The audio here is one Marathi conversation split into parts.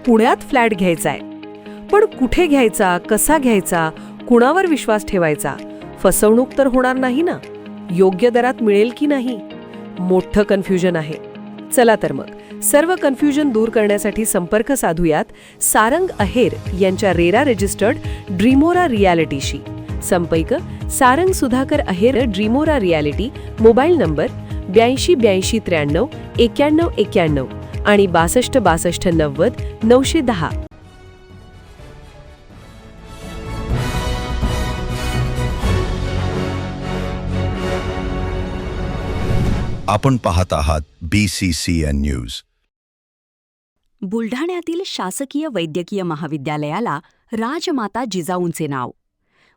पुण्यात फ्लॅट घ्यायचाय. पण कुठे घ्यायचा, कसा घ्यायचा, कुणावर विश्वास ठेवायचा? फसवणूक तर होणार नाही ना? योग्य दरात मिळेल की नाही? मोठं कन्फ्युजन आहे. चला तर मग सर्व कन्फ्युजन दूर करण्यासाठी संपर्क साधूयात सारंग अहेर यांच्या रेरा रजिस्टर्ड ड्रीमोरा रियालिटीशी. संपर्क सारंग सुधाकर अहेर, ड्रीमोरा रियालिटी. मोबाईल नंबर 82 82 93 91 91 आणि 62 62 90 910. आपण पाहत आहात BCCN न्यूज. बुलढाण्यातील शासकीय वैद्यकीय महाविद्यालयाला राजमाता जिजाऊंचे नाव.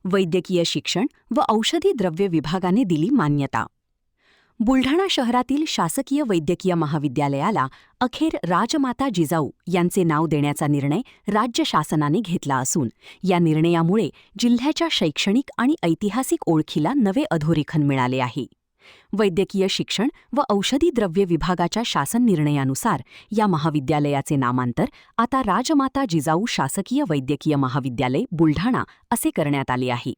वैद्यकीय शिक्षण व औषधी द्रव्य विभागाने दिली मान्यता. बुलढाणा शहरातील शासकीय वैद्यकीय महाविद्यालयाला अखेर राजमाता जिजाऊ यांचे नाव देण्याचा निर्णय राज्य शासनाने घेतला असून या निर्णयामुळे जिल्ह्याच्या शैक्षणिक आणि ऐतिहासिक ओळखीला नवे अधोरेखन मिळाले आहे. वैद्यकीय शिक्षण व औषधी द्रव्य विभागाच्या शासन निर्णयानुसार या महाविद्यालयाचे नामांतर आता राजमाता जिजाऊ शासकीय वैद्यकीय महाविद्यालय बुलढाणा असे करण्यात आले आहे.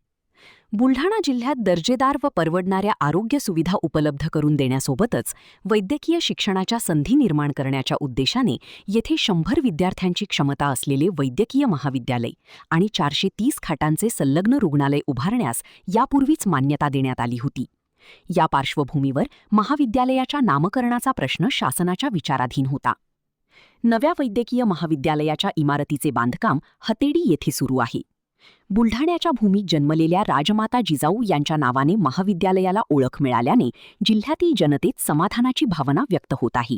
बुलढाणा जिल्ह्यात दर्जेदार व परवडणाऱ्या आरोग्य सुविधा उपलब्ध करून देण्यासोबतच वैद्यकीय शिक्षणाच्या संधी निर्माण करण्याच्या उद्देशाने येथे 100 विद्यार्थ्यांची क्षमता असलेले वैद्यकीय महाविद्यालय आणि 430 खाटांचे संलग्न रुग्णालय उभारण्यास यापूर्वीच मान्यता देण्यात आली होती. या पार्श्वभूमीवर महाविद्यालयाच्या नामकरणाचा प्रश्न शासनाच्या विचाराधीन होता. नव्या वैद्यकीय महाविद्यालयाच्या इमारतीचे बांधकाम हतेडी येथे सुरू आहे. बुलढाण्याच्या भूमीत जन्मलेल्या राजमाता जिजाऊ यांच्या नावाने महाविद्यालयाला ओळख मिळाल्याने जिल्ह्यातील जनतेत समाधानाची भावना व्यक्त होत आहे.